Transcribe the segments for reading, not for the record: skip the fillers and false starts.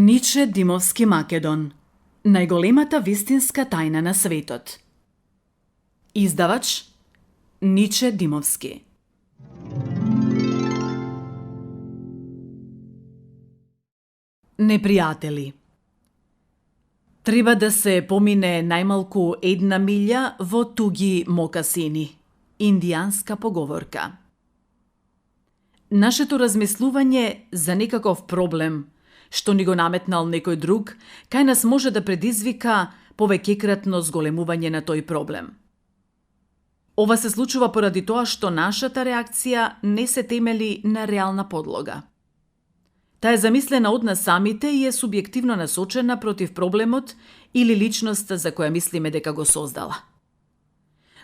Ниче Димовски Македон. Најголемата вистинска тајна на светот. Издавач Ниче Димовски. Непријатели. Треба да се помине најмалку 1 милја во туги мокасини. Индијанска поговорка. Нашето размислување за некаков проблем што ни го наметнал некој друг, кај нас може да предизвика повеќекратно зголемување на тој проблем. Ова се случува поради тоа што нашата реакција не се темели на реална подлога. Таа е замислена од нас самите и е субјективно насочена против проблемот или личноста за која мислиме дека го создала.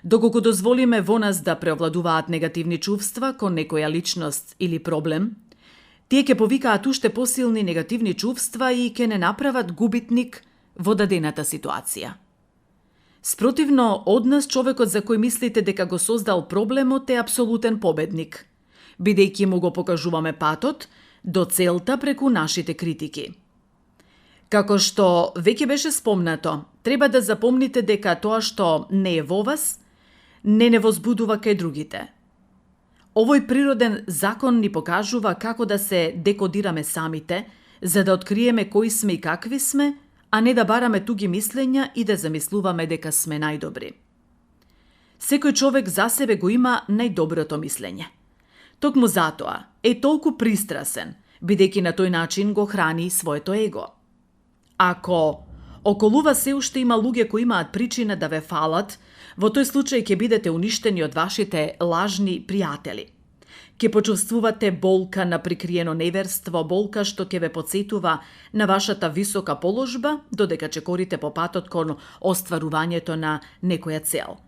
Доколку дозволиме во нас да преовладуваат негативни чувства кон некоја личност или проблем, тие ќе повикаат уште посилни негативни чувства и ќе не направат губитник во дадената ситуација. Спротивно, од нас човекот за кој мислите дека го создал проблемот е апсолутен победник, бидејќи му го покажуваме патот до целта преку нашите критики. Како што веќе беше спомнато, треба да запомните дека тоа што не е во вас, не возбудува кај другите. Овој природен закон ни покажува како да се декодираме самите, за да откриеме кои сме и какви сме, а не да бараме туги мислења и да замислуваме дека сме најдобри. Секој човек за себе го има најдоброто мислење. Токму затоа е толку пристрасен, бидејќи на тој начин го храни своето его. Ако околу вас се уште има луѓе кои имаат причина да ве фалат, во тој случај ќе бидете уништени од вашите лажни пријатели. Ќе почувствувате болка на прикриено неверство, болка што ќе ве потсетува на вашата висока положба, додека чекорите по патот кон остварувањето на некоја цел.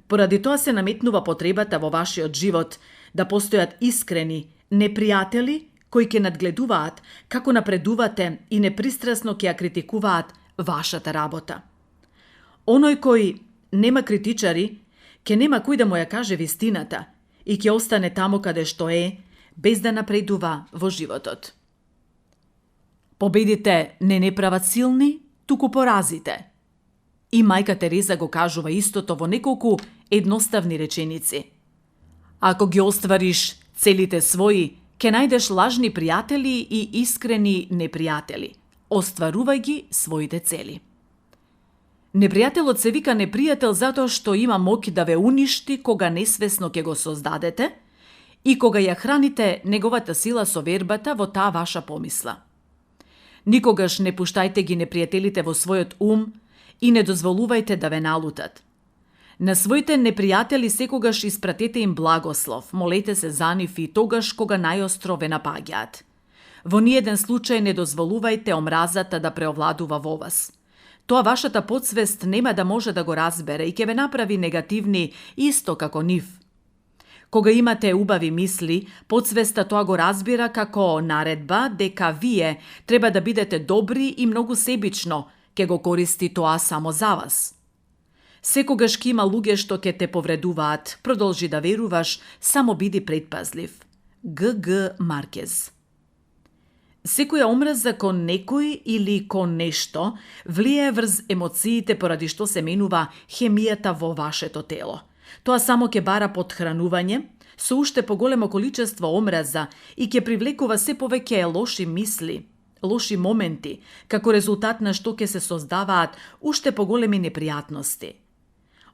Поради тоа се наметнува потребата во вашиот живот да постојат искрени непријатели кои ќе надгледуваат како напредувате и непристрасно ќе ја критикуваат вашата работа. Оној кој нема критичари, ќе нема кој да му ја каже вистината и ќе остане таму каде што е, без да напредува во животот. Победите не прават силни, туку поразите. И мајка Тереза го кажува истото во неколку едноставни реченици. Ако ги оствариш целите своји, ќе најдеш лажни пријатели и искрени непријатели. Остварувај ги своите цели. Непријателот се вика непријател затоа што има моќ да ве уништи кога несвесно ќе го создадете и кога ја храните неговата сила со вербата во таа ваша помисла. Никогаш не пуштајте ги непријателите во својот ум и не дозволувајте да ве налутат. На своите непријатели секогаш испратете им благослов, молете се за нив и тогаш кога најостро ве напаѓаат. Во ниеден случај не дозволувајте омразата да преовладува во вас. Тоа вашата подсвест нема да може да го разбере и ќе ве направи негативни исто како нив. Кога имате убави мисли, подсвеста тоа го разбира како наредба дека вие треба да бидете добри и многу себично, ќе го користи тоа само за вас. Секогаш ќе има луѓе што ќе те повредуваат, продолжи да веруваш, само биди предпазлив. Г.Г. Маркез. Секоја омраза кон некој или кон нешто влијае врз емоциите поради што се менува хемијата во вашето тело. Тоа само ќе бара потхранување со уште поголемо количество омраза и ќе привлекува се повеќе лоши мисли, лоши моменти, како резултат на што ќе се создаваат уште поголеми непријатности.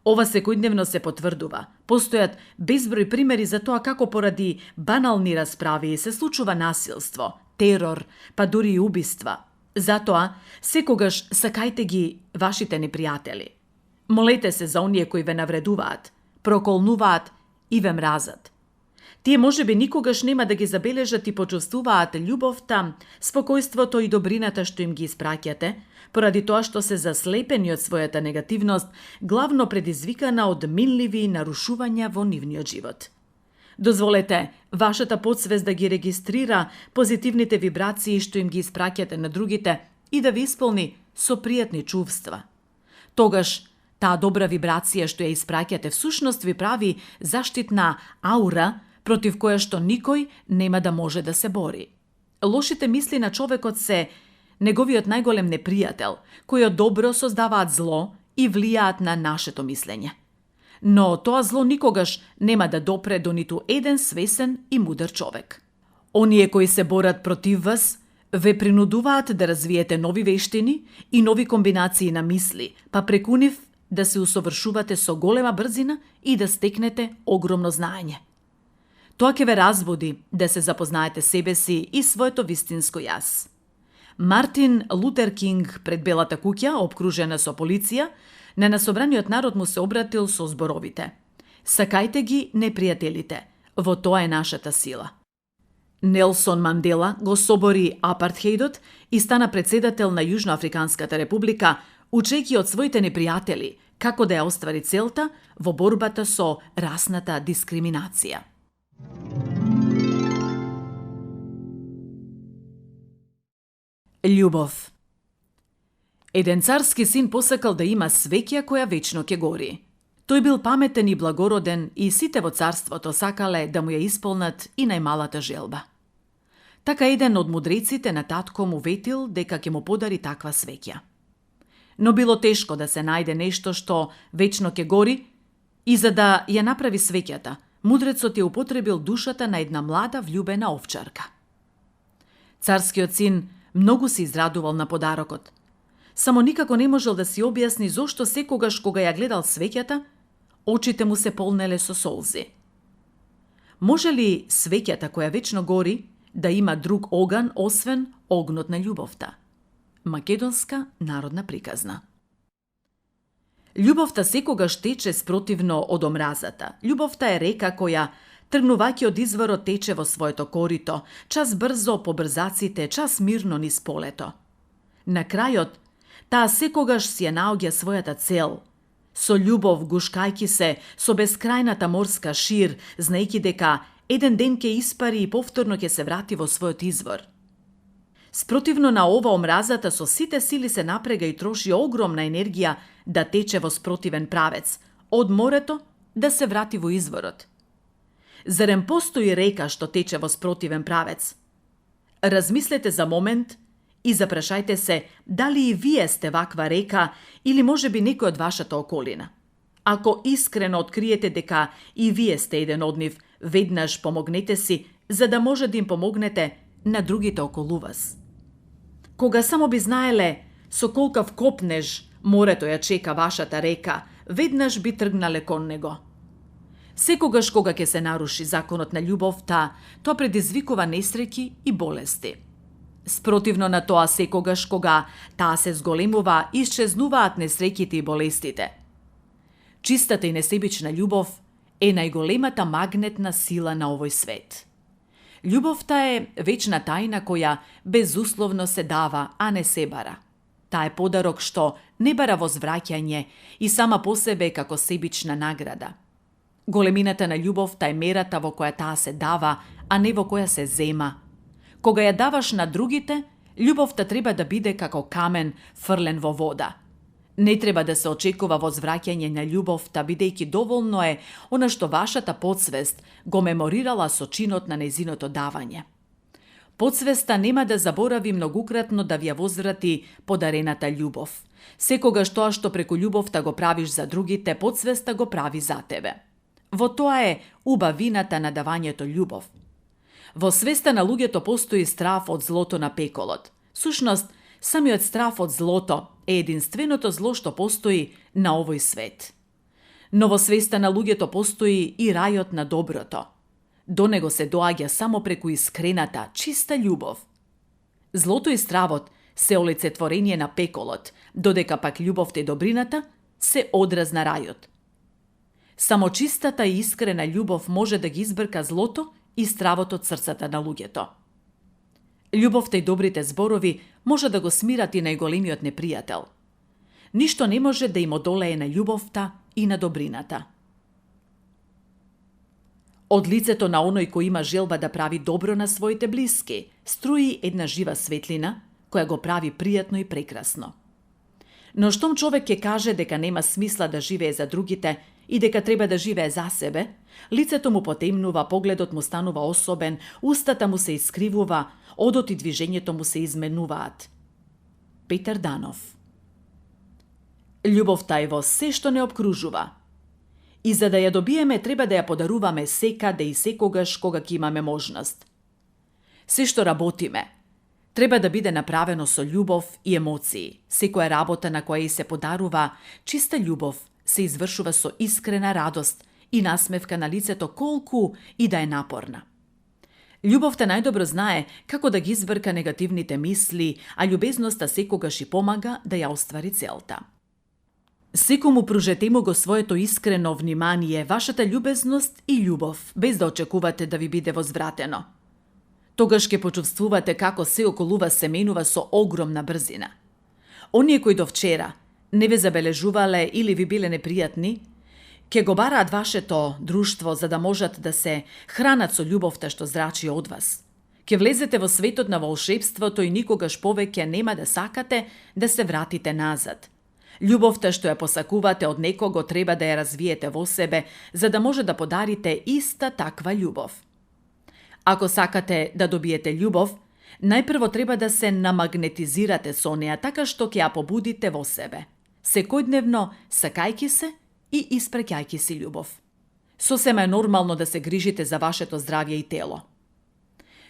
Ова секојдневно се потврдува. Постојат безброј примери за тоа како поради банални расправи се случува насилство, терор, па дури и убиства. Затоа, секогаш сакајте ги вашите непријатели. Молете се за оние кои ве навредуваат, проколнуваат и ве мразат. Тие можеби никогаш нема да ги забележат и почувствуваат љубовта, спокојството и добрината што им ги испраќате, поради тоа што се заслепени од својата негативност, главно предизвикана од минливи нарушувања во нивниот живот. Дозволете вашата подсвест да ги регистрира позитивните вибрации што им ги испраќате на другите и да ви исполни со пријатни чувства. Тогаш, таа добра вибрација што ја испраќате всушност ви прави заштитна аура против која што никој нема да може да се бори. Лошите мисли на човекот се неговиот најголем непријател, кои од добро создаваат зло и влијаат на нашето мислење. Но тоа зло никогаш нема да допре до ниту еден свесен и мудар човек. Оние кои се борат против вас, ве принудуваат да развиете нови вештини и нови комбинации на мисли, па преку нив да се усовршувате со голема брзина и да стекнете огромно знаење. Тоа ќе ве разбуди да се запознаете себе си и своето вистинско јас. Мартин Лутер Кинг пред Белата куќа, обкружена со полиција, на насобраниот народ му се обратил со зборовите: "Сакајте ги непријателите, во тоа е нашата сила." Нелсон Мандела го собори апартхеидот и стана председател на Јужноафриканската република, учејќи од своите непријатели како да ја оствари целта во борбата со расната дискриминација. Љубов. Еден царски син посакал да има свеќа која вечно ќе гори. Тој бил паметен и благороден и сите во царството сакале да му ја исполнат и најмалата желба. Така еден од мудреците на татко му ветил дека ќе му подари таква свеќа. Но било тешко да се најде нешто што вечно ќе гори и за да ја направи свеќата, мудрецот ја употребил душата на една млада влюбена овчарка. Царскиот син многу се израдувал на подарокот. Само никако не можел да си објасни зошто секогаш кога ја гледал свеќата, очите му се полнеле со солзи. Може ли свеќата која вечно гори да има друг оган освен огнот на љубовта? Македонска народна приказна. Љубовта секогаш тече спротивно од омразата. Љубовта е река која, тргнувајќи од изворот, тече во своето корито, час брзо по брзаците, час мирно низ полето. На крајот, таа секогаш си ја наоѓа својата цел. Со љубов гушкајќи се со бескрајната морска шир, знаејќи дека еден ден ќе испари и повторно ќе се врати во својот извор. Спротивно на ова, омразата со сите сили се напрега и троши огромна енергија да тече во спротивен правец, од морето да се врати во изворот. Зарем постои река што тече во спротивен правец? Размислете за момент и запрашајте се дали и вие сте ваква река или можеби некој од вашата околина. Ако искрено откриете дека и вие сте еден од нив, веднаш помогнете си, за да може да им помогнете на другите околу вас. Кога само би знаеле со колкав копнеж морето ја чека вашата река, веднаш би тргнале кон него. Секогаш кога ќе се наруши законот на љубовта, тоа предизвикува несреќи и болести. Спротивно на тоа, секогаш кога таа се зголемува, исчезнуваат несреќите и болестите. Чистата и несебична љубов е најголемата магнетна сила на овој свет. Љубовта е вечна тајна која безусловно се дава, а не се бара. Таа е подарок што не бара возвраќање и сама по себе како себична награда. Големината на љубовта е мерата во која таа се дава, а не во која се зема. Кога ја даваш на другите, љубовта треба да биде како камен фрлен во вода. Не треба да се очекува возвраќање на љубовта, бидејќи доволно е она што вашата подсвест го меморирала со чинот на нејзиното давање. Подсвеста нема да заборави многукратно да ви ја возврати подарената љубов. Секогаш тоа што преку љубовта го правиш за другите, подсвеста го прави за тебе. Во тоа е убавината на давањето љубов. Во свеста на луѓето постои страв од злото на пеколот. Сушност, самиот страв од злото е единственото зло што постои на овој свет. Но во свеста на луѓето постои и рајот на доброто. До него се доаѓа само преку искрената, чиста љубов. Злото и стравот се олицетворение на пеколот, додека пак љубовта и добрината се одраз на рајот. Само чистата и искрена љубов може да ги избрка злото и стравот од срцата на луѓето. Љубовта и добрите зборови може да го смират и најголемиот непријател. Ништо не може да им одолее на љубовта и на добрината. Од лицето на оној кој има желба да прави добро на своите блиски, струи една жива светлина, која го прави пријатно и прекрасно. Но штом човек ќе каже дека нема смисла да живее за другите и дека треба да живее за себе, лицето му потемнува, погледот му станува особен, устата му се искривува, одот и движењето му се изменуваат. Петар Данов. Љубовта е во се што не обкружува. И за да ја добиеме, треба да ја подаруваме секаде и секогаш кога ќе имаме можност. Се што работиме, треба да биде направено со љубов и емоции. Секоја работа на која и се подарува чиста љубов се извршува со искрена радост и насмевка на лицето колку и да е напорна. Љубовта најдобро знае како да ги изврка негативните мисли, а љубезноста секогаш и помага да ја оствари целта. Секому пружете му го своето искрено внимание, вашата љубезност и љубов, без да очекувате да ви биде возвратено. Тогаш ќе почувствувате како се околу вас се менува со огромна брзина. Оние кои до вчера не ве забележувале или ви биле непријатни, ќе го бараат вашето друштво за да можат да се хранат со љубовта што зрачи од вас. Ќе влезете во светот на волшебството и никогаш повеќе нема да сакате да се вратите назад. Љубовта што ја посакувате од некого треба да ја развиете во себе, за да може да подарите иста таква љубов. Ако сакате да добиете љубов, најпрво треба да се намагнетизирате со неа, така што ќе ја побудите во себе. Секојдневно сакајки се и испраќајки си љубов. Сосема е нормално да се грижите за вашето здравје и тело.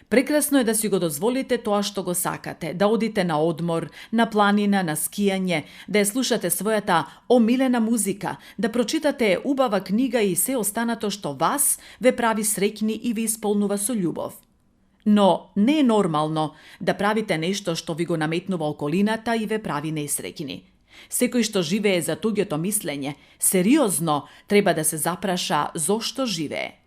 Прекрасно е да си го дозволите тоа што го сакате, да одите на одмор, на планина, на скијање, да ја слушате својата омилена музика, да прочитате убава книга и се останато што вас ве прави среќни и ви исполнува со љубов. Но не е нормално да правите нешто што ви го наметнува околината и ве прави несреќни. Секој што живее за туѓото мислење, сериозно треба да се запраша зошто живее.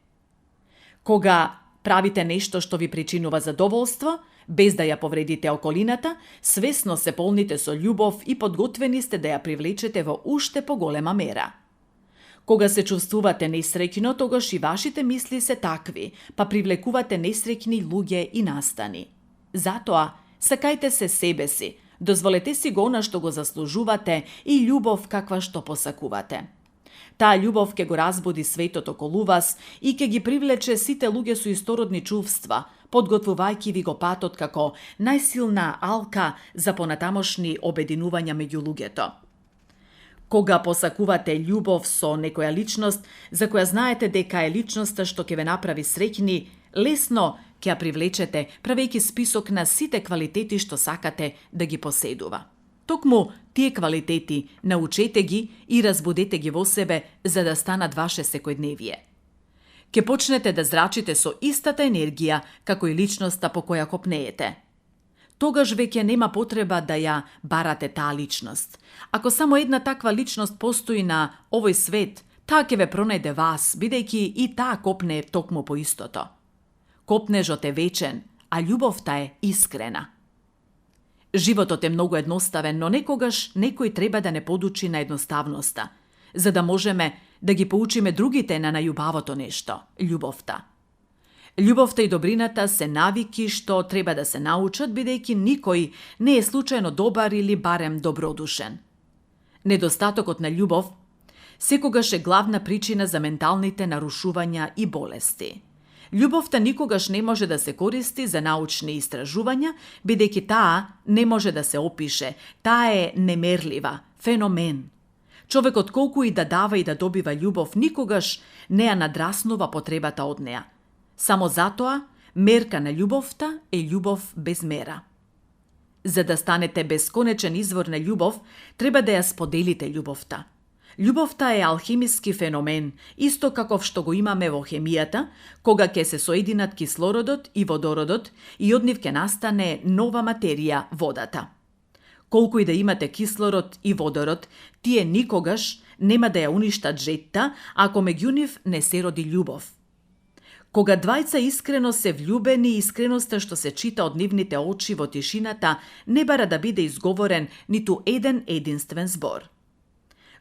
Кога правите нешто што ви причинува задоволство, без да ја повредите околината, свесно се полните со љубов и подготвени сте да ја привлечете во уште поголема мера. Кога се чувствувате несреќно, тогаш и вашите мисли се такви, па привлекувате несреќни луѓе и настани. Затоа, сакајте се себе си, дозволете си го она што го заслужувате и љубов каква што посакувате. Таа љубов ќе го разбуди светот околу вас и ќе ги привлече сите луѓе со истородни чувства, подготвувајќи ви го патот како најсилна алка за понатамошни обединувања меѓу луѓето. Кога посакувате љубов со некоја личност, за која знаете дека е личноста што ќе ве направи среќни, лесно ќе ја привлечете, правејќи список на сите квалитети што сакате да ги поседува. Токму тие квалитети научете ги и разбудете ги во себе за да станат ваше секојдневие. Ке почнете да зрачите со истата енергија како и личноста по која копнеете. Тогаш веќе нема потреба да ја барате таа личност. Ако само една таква личност постои на овој свет, таа ќе ве пронајде вас, бидејќи и таа копне токму по истото. Копнежот е вечен, а љубовта е искрена. Животот е многу едноставен, но некогаш некој треба да не подучи на едноставноста, за да можеме да ги поучиме другите на најубавото нешто – љубовта. Љубовта и добрината се навики што треба да се научат, бидејќи никој не е случајно добар или барем добродушен. Недостатокот на љубов секогаш е главна причина за менталните нарушувања и болести. Љубовта никогаш не може да се користи за научни истражувања, бидејќи таа не може да се опише, таа е немерлива, феномен. Човекот колку и да дава и да добива љубов, никогаш не ја надраснува потребата од неа. Само затоа, мерка на љубовта е љубов без мера. За да станете бесконечен извор на љубов, треба да ја споделите љубовта. Љубовта е алхимиски феномен, исто каков што го имаме во хемијата, кога ќе се соединат кислородот и водородот и од нив ќе настане нова материја, водата. Колку и да имате кислород и водород, тие никогаш нема да ја уништат жетта, ако меѓу нив не се роди љубов. Кога двајца искрено се влюбени, искреноста што се чита од нивните очи во тишината не бара да биде изговорен ниту еден единствен збор.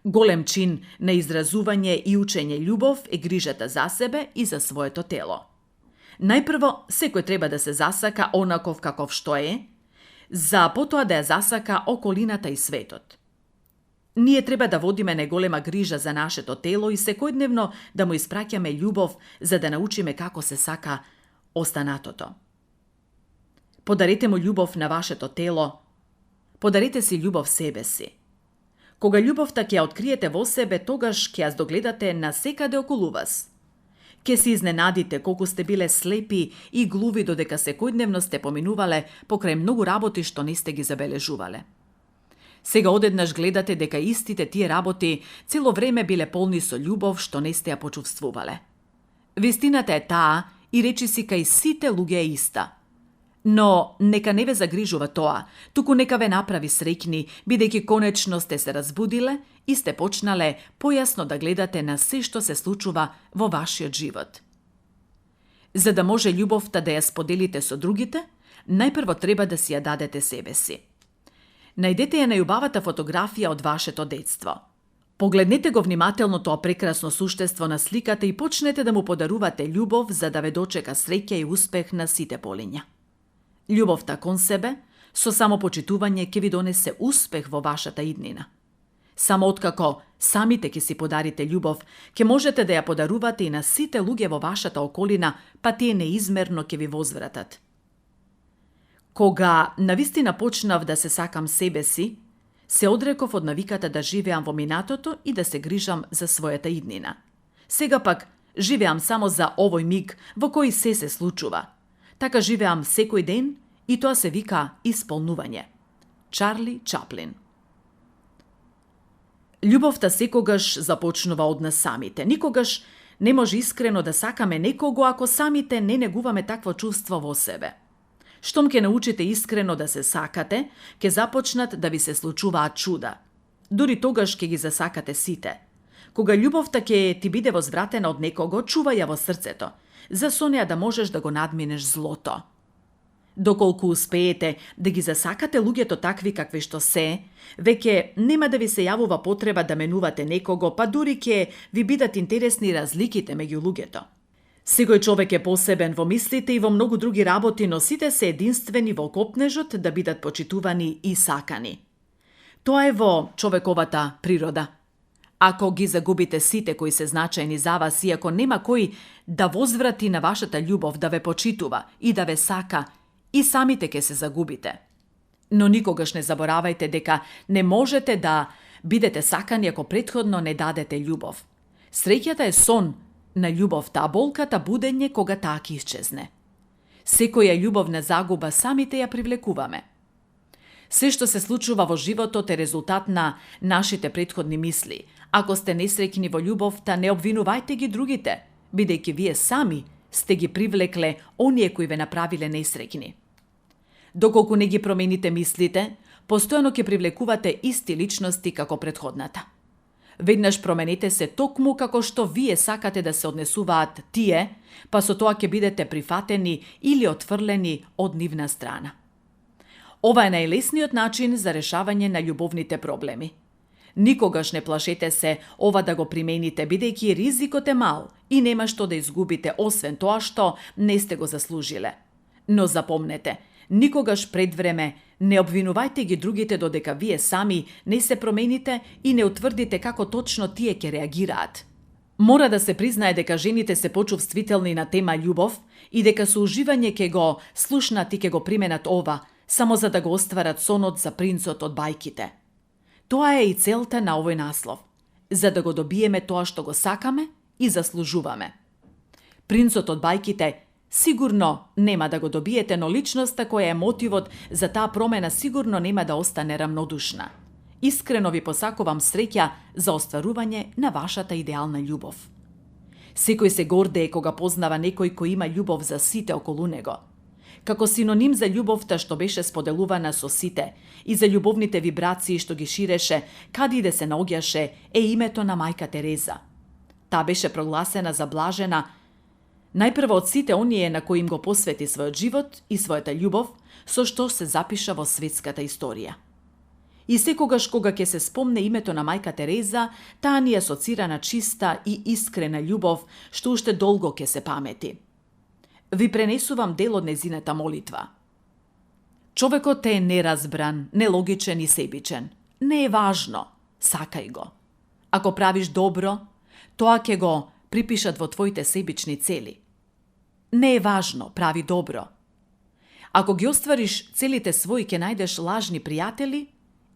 Голем чин на изразување и учење љубов е грижата за себе и за своето тело. Најпрво, секој треба да се засака онаков каков што е, за потоа да ја засака околината и светот. Ние треба да водиме најголема грижа за нашето тело и секојдневно да му испраќаме љубов за да научиме како се сака останатото. Подарете му љубов на вашето тело, Подарете си љубов себе си. Кога љубовта ќе ја откриете во себе, тогаш ќе ја здогледате на секаде околу вас. Ке се изненадите колку сте биле слепи и глуви додека секојдневно сте поминувале покрај многу работи што не сте ги забележувале. Сега одеднаш гледате дека истите тие работи цело време биле полни со љубов што не сте ја почувствувале. Вистината е таа и речиси кај сите луѓе е иста. Но нека не ве загрижува тоа, туку нека ве направи среќни, бидејќи конечно сте се разбудиле и сте почнале појасно да гледате на се што се случува во вашиот живот. За да може љубовта да ја споделите со другите, најпрво треба да си ја дадете себе си. Најдете ја најубавата фотографија од вашето детство. Погледнете го внимателно тоа прекрасно суштество на сликата и почнете да му подарувате љубов за да ве дочека среќа и успех на сите полиња. Љубовта кон себе, со самопочитување ќе ви донесе успех во вашата иднина. Само откако самите ќе си подарите љубов, ќе можете да ја подарувате и на сите луѓе во вашата околина, па тие неизмерно ќе ви возвратат. Кога навистина почнав да се сакам себе си, се одреков од навиката да живеам во минатото и да се грижам за својата иднина. Сега пак живеам само за овој миг во кој се случува. Така живеам секој ден и тоа се вика исполнување. Чарли Чаплин. Љубовта секогаш започнува од нас самите. Никогаш не може искрено да сакаме некого ако самите не негуваме такво чувство во себе. Штом ќе научите искрено да се сакате, ќе започнат да ви се случуваат чуда. Дури тогаш ќе ги засакате сите. Кога љубовта ќе ти биде возвратена од некого, чувај ја во срцето, за со неа да можеш да го надминеш злото. Доколку успеете да ги засакате луѓето такви какви што се, веќе нема да ви се јавува потреба да менувате некого, па дури ќе ви бидат интересни разликите меѓу луѓето. Секој човек е посебен во мислите и во многу други работи, но сите се единствени во копнежот да бидат почитувани и сакани. Тоа е во човековата природа. Ако ги загубите сите кои се значајни за вас и ако нема кој да возврати на вашата љубов, да ве почитува и да ве сака, и самите ќе се загубите. Но никогаш не заборавајте дека не можете да бидете сакани ако претходно не дадете љубов. Среќата е сон на љубовта, а болката будење кога таа ќе исчезне. Секоја љубовна загуба самите ја привлекуваме. Се што се случува во животот е резултат на нашите претходни мисли. Ако сте несреќни во љубовта, не обвинувајте ги другите, бидејќи вие сами сте ги привлекле оние кои ве направиле несреќни. Доколку не ги промените мислите, постојано ќе привлекувате исти личности како претходната. Веднаш променете се токму како што вие сакате да се однесуваат тие, па со тоа ќе бидете прифатени или отфрлени од нивна страна. Ова е најлесниот начин за решавање на љубовните проблеми. Никогаш не плашете се ова да го примените, бидејќи ризикот е мал и нема што да изгубите освен тоа што не сте го заслужиле. Но запомнете, никогаш пред време не обвинувајте ги другите додека вие сами не се промените и не утврдите како точно тие ќе реагираат. Мора да се признае дека жените се почувствителни на тема љубов и дека со уживање ќе го слушнат и ќе го применат ова, само за да го остварат сонот за принцот од бајките. Тоа е и целта на овој наслов, за да го добиеме тоа што го сакаме и заслужуваме. Принцот од бајките сигурно нема да го добиете, но личноста која е мотивот за таа промена сигурно нема да остане рамнодушна. Искрено ви посакувам среќа за остварување на вашата идеална љубов. Секој се гордее кога познава некој кој има љубов за сите околу него. Како синоним за љубовта што беше споделувана со сите и за љубовните вибрации што ги ширеше, каде и да се наоѓаше, е името на мајка Тереза. Таа беше прогласена за блажена најпрво од сите оние на кои им го посвети својот живот и својата љубов, со што се запиша во светската историја. И секогаш кога ќе се спомне името на мајка Тереза, таа ни асоцира на чиста и искрена љубов што уште долго ќе се памети. Ви пренесувам дел од незината молитва. Човекот е неразбран, нелогичен и себичен. Не е важно, сакај го. Ако правиш добро, тоа ќе го припишат во твоите себични цели. Не е важно, прави добро. Ако ги оствариш целите своји, ќе најдеш лажни пријатели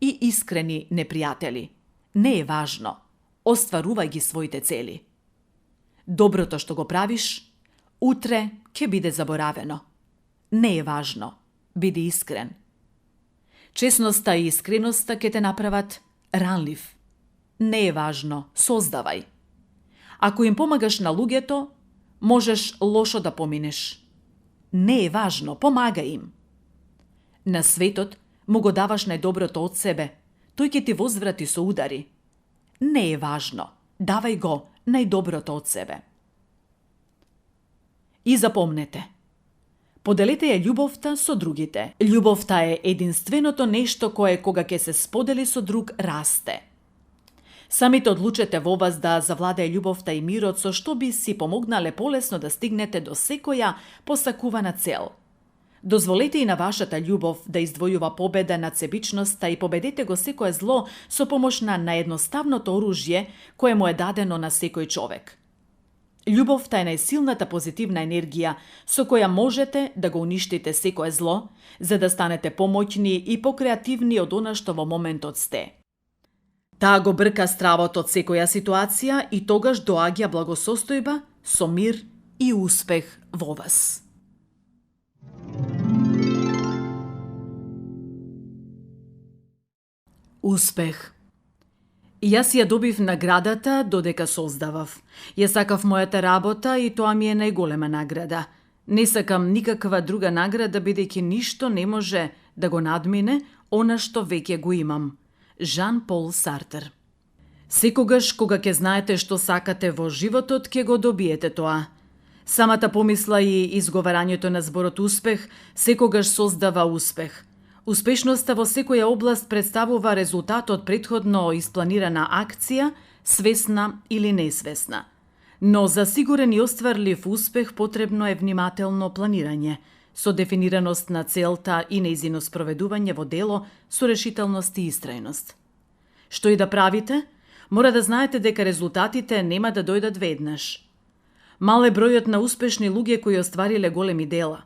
и искрени непријатели. Не е важно. Остварувај ги своите цели. Доброто што го правиш, утре ќе биде заборавено. Не е важно. Биди искрен. Честноста и искреноста ќе те направат ранлив. Не е важно. Создавај. Ако им помагаш на луѓето, можеш лошо да поминеш. Не е важно. Помагај им. На светот му го даваш најдоброто од себе. Тој ќе ти возврати со удари. Не е важно. Давај го најдоброто од себе. И запомнете. Поделете ја љубовта со другите. Љубовта е единственото нешто кое кога ќе се сподели со друг расте. Самите одлучете во вас да завладее љубовта и мирот со што би си помогнале полесно да стигнете до секоја посакувана цел. Дозволете и на вашата љубов да издвојува победа над себичноста и победете го секое зло со помош на наедноставното оружје кое му е дадено на секој човек. Љубовта е најсилната позитивна енергија со која можете да го уништите секое зло, за да станете помоќни и покреативни од она што во моментот сте. Таа го брка стравот од секоја ситуација и тогаш доаѓа благосостојба со мир и успех во вас. Успех. Јас ја добив наградата додека создавав. Ја сакав мојата работа и тоа ми е најголема награда. Не сакам никаква друга награда, бидејќи ништо не може да го надмине она што веќе го имам. Жан Пол Сартер. Секогаш кога ќе знаете што сакате во животот, ќе го добиете тоа. Самата помисла и изговарањето на зборот успех секогаш создава успех. Успешноста во секоја област представува резултат од претходно испланирана акција, свесна или несвесна. Но за сигурен и остварлив успех потребно е внимателно планирање, со дефинираност на целта и нејзино спроведување во дело со решителност и истрајност. Што и да правите, мора да знаете дека резултатите нема да дојдат веднаш. Мал е бројот на успешни луѓе кои оствариле големи дела.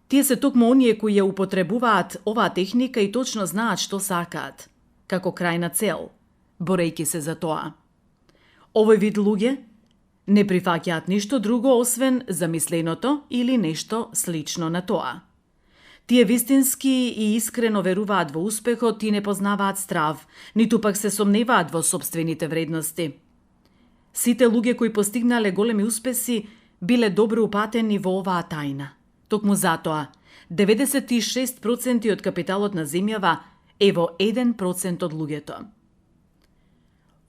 Тие се токму оние кои ја употребуваат оваа техника и точно знаат што сакаат, како крајна цел, борејќи се за тоа. Овој вид луѓе не прифаќаат ништо друго освен замисленото или нешто слично на тоа. Тие вистински и искрено веруваат во успехот и не познаваат страв, ниту пак се сомневаат во сопствените вредности. Сите луѓе кои постигнале големи успеси биле добро упатени во оваа тајна. Токму затоа, 96% од капиталот на земјава е во 1% од луѓето.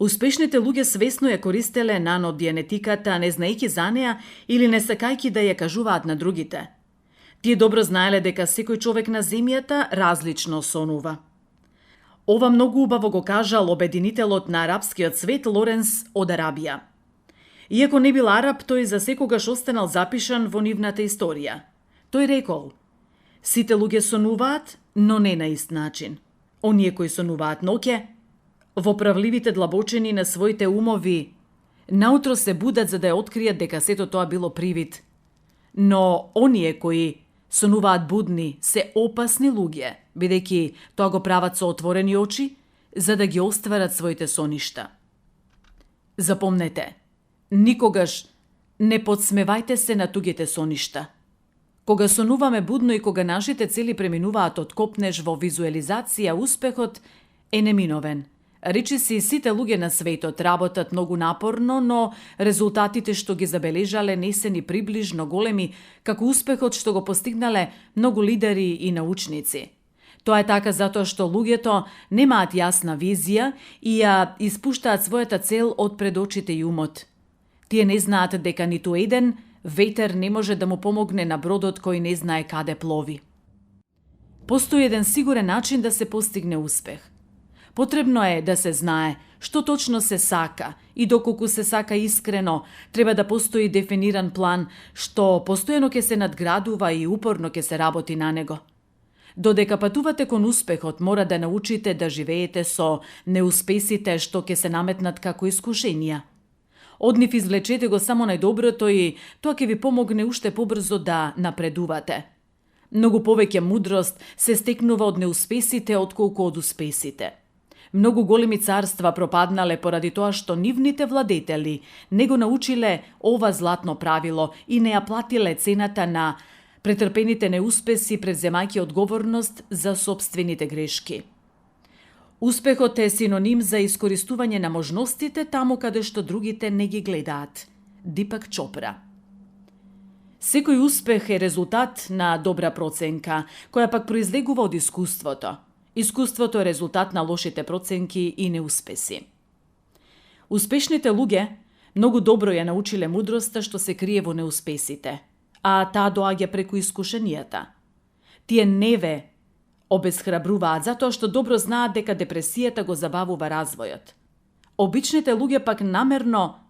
Успешните луѓе свесно ја користеле наногенетиката, не знаејќи за неа или не сакајќи да ја кажуваат на другите. Тие добро знаеле дека секој човек на земјата различно сонува. Ова многу убаво го кажал обединителот на арапскиот свет Лоренс од Арабија. Иако не бил араб, тој за секогаш останал запишан во нивната историја. Тој рекол: сите луѓе сонуваат, но не на ист начин. Оние кои сонуваат ноќе, во правливите длабочини на своите умови, наутро се будат за да ја откријат дека сето тоа било привид. Но оние кои сонуваат будни се опасни луѓе, бидејќи тоа го прават со отворени очи, за да ги остварат своите соништа. Запомнете, никогаш не подсмевајте се на туѓите соништа. Кога сонуваме будно и кога нашите цели преминуваат од копнеж во визуализација, успехот е неминовен. Речиси, сите луѓе на светот работат многу напорно, но резултатите што ги забележале не се ни приближно големи како успехот што го постигнале многу лидери и научници. Тоа е така затоа што луѓето немаат јасна визија и ја испуштаат својата цел од пред очите и умот. Тие не знаат дека ниту еден ветер не може да му помогне на бродот кој не знае каде плови. Постои еден сигурен начин да се постигне успех. Потребно е да се знае што точно се сака и доколку се сака искрено, треба да постои дефиниран план што постојано ќе се надградува и упорно ќе се работи на него. Додека патувате кон успехот, мора да научите да живеете со неуспесите што ќе се наметнат како искушенија. Од нив извлечете го само најдоброто и тоа ќе ви помогне уште побрзо да напредувате. Многу повеќе мудрост се стекнува од неуспесите отколку од успесите. Многу големи царства пропаднале поради тоа што нивните владетели не го научиле ова златно правило и не ја платиле цената на претрпените неуспеси, превземајќи одговорност за сопствените грешки. Успехот е синоним за искористување на можностите таму каде што другите не ги гледаат. Дипак Чопра. Секој успех е резултат на добра проценка, која пак произлегува од искуството. Искуството е резултат на лошите проценки и неуспеси. Успешните луѓе многу добро ја научиле мудроста што се крие во неуспесите, а таа доаѓа преку искушенијата. Тие не ве обезхрабруваат затоа што добро знаат дека депресијата го забавува развојот. Обичните луѓе пак намерно,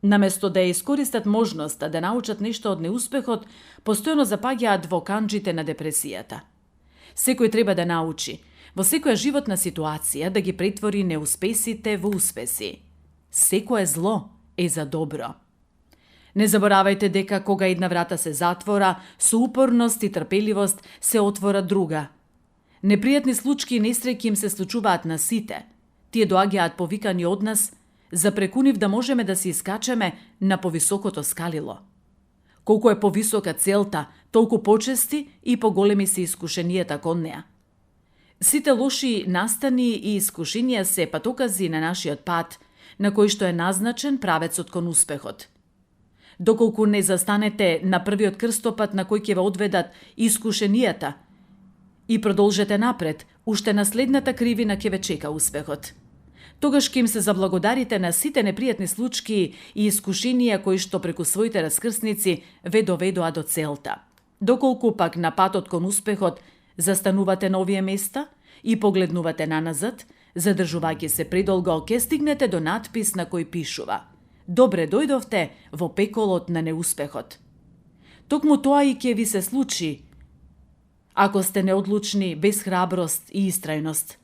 наместо да ја искористат можноста да научат нешто од неуспехот, постојано запаѓаат во канџите на депресијата. Секој треба да научи во секоја животна ситуација да ги претвори неуспесите во успеси. Секое зло е за добро. Не заборавајте дека кога една врата се затвора, со упорност и трпеливост се отвора друга. Непријатни случаи и несреќи им се случуваат на сите. Тие доаѓаат повикани од нас, за преку нив да можеме да се искачеме на повисокото скалило. Колку е повисока целта, толку почести и поголеми се искушенијата кон неа. Сите лоши настани и искушенија се патокази на нашиот пат, на кој што е назначен правецот кон успехот. Доколку не застанете на првиот крстопат на кој ќе ве одведат искушенијата и продолжете напред, уште на следната кривина ќе ве чека успехот. Тогаш ќе им се заблагодарите на сите непријатни случаи и искушенија кои што преку своите раскрсници ве доведоа до целта. Доколку пак на патот кон успехот застанувате на овие места и погледнувате наназад, задржувајќи се предолго, ќе стигнете до надпис на кој пишува: Добре дојдовте во пеколот на неуспехот. Токму тоа и ќе ви се случи ако сте неодлучни, без храброст и истрајност.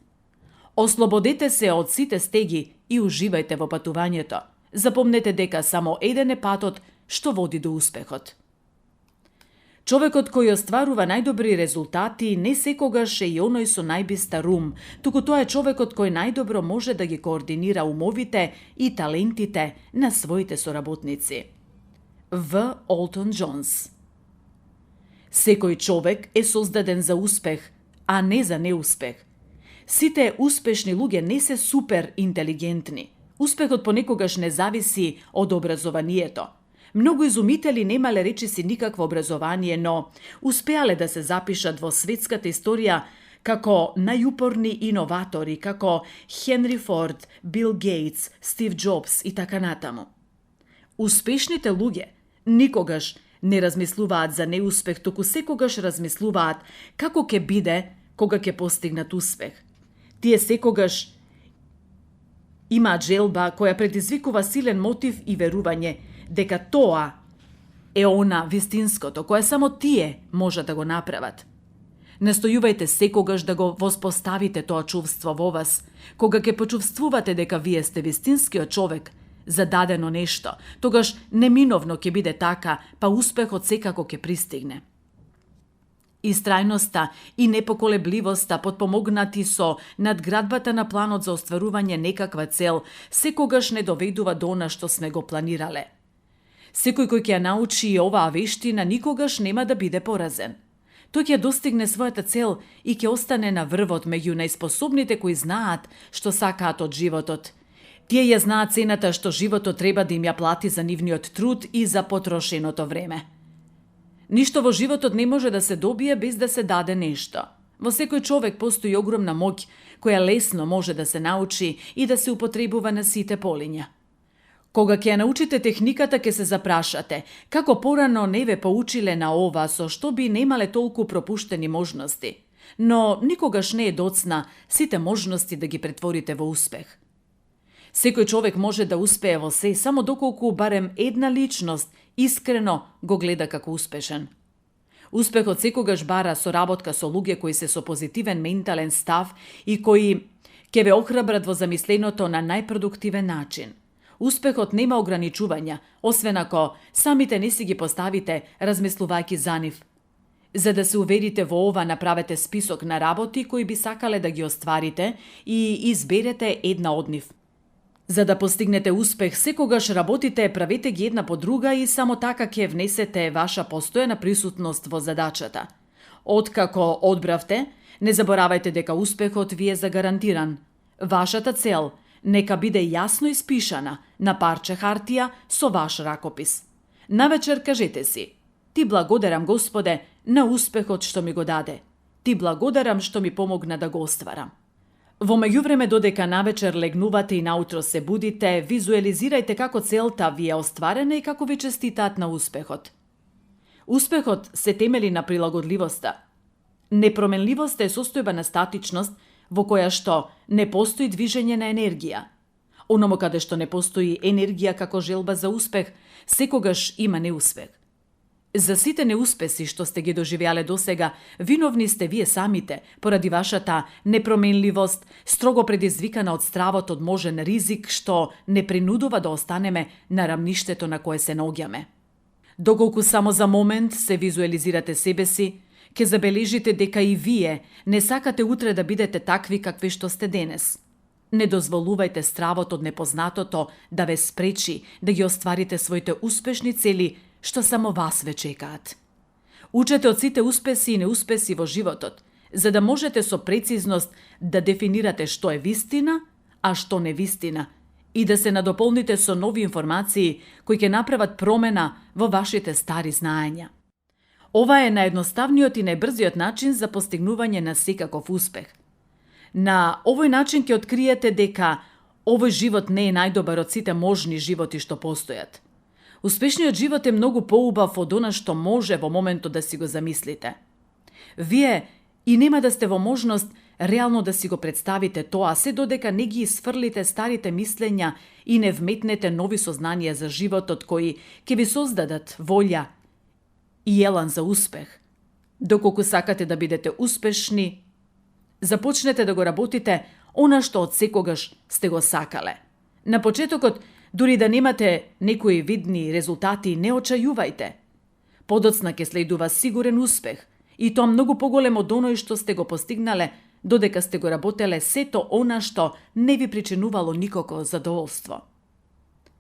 Ослободете се од сите стеги и уживајте во патувањето. Запомнете дека само еден е патот што води до успехот. Човекот кој остварува најдобри резултати не секогаш е и оној со најбистар ум, туку тоа е човекот кој најдобро може да ги координира умовите и талентите на своите соработници. В. Олтон Џонс. Секој човек е создаден за успех, а не за неуспех. Сите успешни луѓе не се супер интелигентни. Успехот понекогаш не зависи од образованието. Многу изумители немале речиси никакво образование, но успеале да се запишат во светската историја како најупорни иноватори, како Хенри Форд, Бил Гейтс, Стив Џобс и така натаму. Успешните луѓе никогаш не размислуваат за неуспех, туку секогаш размислуваат како ќе биде кога ќе постигнат успех. Тие секогаш имаат желба која предизвикува силен мотив и верување дека тоа е она вистинското, кое само тие може да го направат. Настојувајте секогаш да го воспоставите тоа чувство во вас, кога ќе почувствувате дека вие сте вистинскиот човек за дадено нешто, тогаш неминовно ќе биде така, па успехот секако ќе пристигне. Истрајноста и непоколебливоста, потпомогнати со надградбата на планот за остварување некаква цел, секогаш не доведува до она што сме го планирале. Секој кој ќе ја научи и оваа вештина никогаш нема да биде поразен. Тој ќе достигне својата цел и ќе остане на врвот меѓу најспособните кои знаат што сакаат од животот. Тие ја знаат цената што животот треба да им ја плати за нивниот труд и за потрошеното време. Ништо во животот не може да се добие без да се даде нешто. Во секој човек постои огромна моќ која лесно може да се научи и да се употребува на сите полиња. Кога ќе ја научите техниката, ќе се запрашате како порано не ве поучиле на ова, со што би немале толку пропуштени можности. Но никогаш не е доцна сите можности да ги претворите во успех. Секој човек може да успее во се само доколку барем една личност искрено го гледа како успешен. Успехот секогаш бара соработка со луѓе кои се со позитивен ментален став и кои ќе ве охрабрат во замисленото на најпродуктивен начин. Успехот нема ограничувања, освен ако самите не си ги поставите размислувајќи за нив. За да се уверите во ова, направете список на работи кои би сакале да ги остварите и изберете една од нив. За да постигнете успех, секогаш работите, правете ги една по друга и само така ќе внесете ваша постојана присутност во задачата. Откако одбравте, не заборавајте дека успехот ви е загарантиран. Вашата цел нека биде јасно испишана на парче хартија со ваш ракопис. Навечер кажете си: Ти благодарам, Господе, на успехот што ми го даде. Ти благодарам што ми помогна да го остварам. Во меѓувреме, додека навечер легнувате и наутро се будите, визуализирајте како целта ви е остварена и како ви честитаат на успехот. Успехот се темели на прилагодливоста. Непроменливоста е состојба на статичност во која што не постои движење на енергија. Ономо каде што не постои енергија како желба за успех, секогаш има неуспех. За сите неуспеси што сте ги доживеале досега, виновни сте вие самите, поради вашата непроменливост, строго предизвикана од стравот од можен ризик што не принудува да останеме на рамништето на кое се наоѓаме. Доколку само за момент се визуализирате себе си, ќе забележите дека и вие не сакате утре да бидете такви какви што сте денес. Не дозволувајте стравот од непознатото да ве спречи да ги остварите своите успешни цели што само вас ве чекаат. Учете од сите успеси и неуспеси во животот, за да можете со прецизност да дефинирате што е вистина, а што не вистина, и да се надополните со нови информации кои ќе направат промена во вашите стари знаења. Ова е наједноставниот и најбрзиот начин за постигнување на секаков успех. На овој начин ќе откриете дека овој живот не е најдобар од сите можни животи што постојат. Успешниот живот е многу поубав од она што може во моментот да си го замислите. Вие и нема да сте во можност реално да си го представите тоа, се додека не ги исфрлите старите мислења и не вметнете нови сознанија за животот кои ќе ви создадат волја и елан за успех. Доколку сакате да бидете успешни, започнете да го работите она што од секогаш сте го сакале. На почетокот, дури да немате некои видни резултати, не очајувајте. Подоцна ќе следува сигурен успех, и тоа многу поголем од оној што сте го постигнале, додека сте го работеле сето она што не ви причинувало никако задоволство.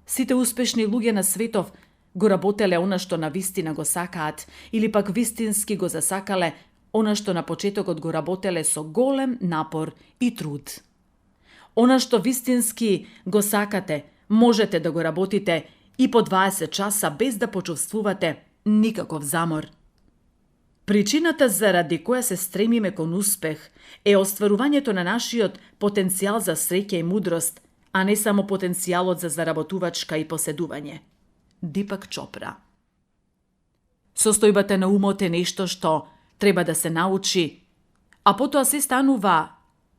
Сите успешни луѓе на светов го работеле она што на вистина го сакаат, или пак вистински го засакале она што на почетокот го работеле со голем напор и труд. Она што вистински го сакате, можете да го работите и по 20 часа без да почувствувате никаков замор. Причината заради која се стремиме кон успех е остварувањето на нашиот потенцијал за среќа и мудрост, а не само потенцијалот за заработувачка и поседување. Дипак Чопра. Состојбата на умот е нешто што треба да се научи, а потоа се станува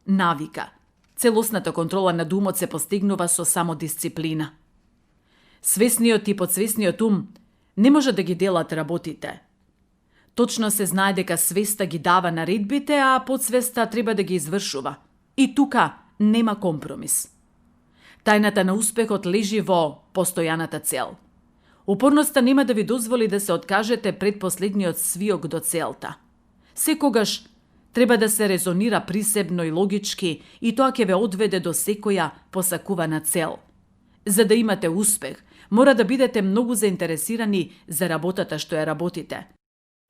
навика. Целосната контрола над умот се постигнува со самодисциплина. Свесниот и подсвесниот ум не може да ги делат работите. Точно се знае дека свеста ги дава наредбите, а подсвеста треба да ги извршува. И тука нема компромис. Тајната на успехот лежи во постојаната цел. Упорноста нема да ви дозволи да се откажете пред последниот свиок до целта. Секогаш треба да се резонира присебно и логички и тоа ќе ве одведе до секоја посакувана цел. За да имате успех, мора да бидете многу заинтересирани за работата што ја работите.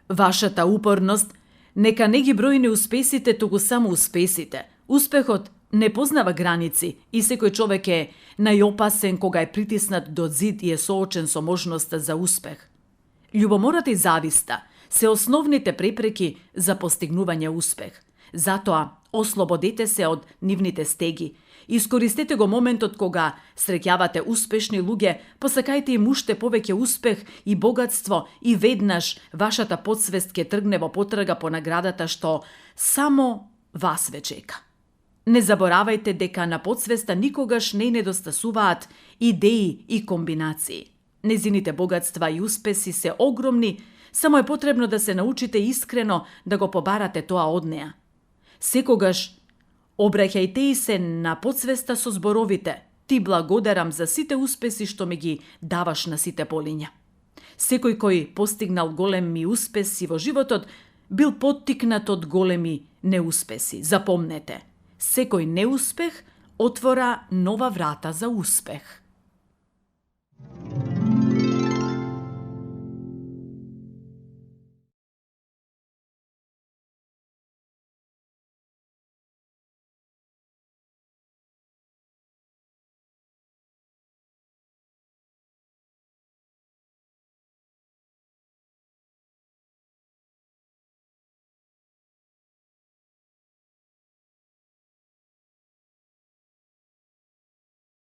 Вашата упорност нека не ги брои неуспесите, туку само успесите. Успехот не познава граници и секој човек е најопасен кога е притиснат до зид и е соочен со можноста за успех. Љубомората и зависта се основните препреки за постигнување успех. Затоа, ослободете се од нивните стеги. Искористете го моментот кога среќавате успешни луѓе, посакајте им уште повеќе успех и богатство и веднаш вашата подсвест ќе тргне во потрага по наградата што само вас ве чека. Не заборавајте дека на подсвеста никогаш не недостасуваат идеи и комбинации. Незините богатства и успеси се огромни, само е потребно да се научите искрено да го побарате тоа од неа. Секогаш обраќајте и се на подсвеста со зборовите: Ти благодарам за сите успеси што ми ги даваш на сите полиња. Секој кој постигнал големи успеси во животот, бил поттикнат од големи неуспеси. Запомнете, секој неуспех отвора нова врата за успех.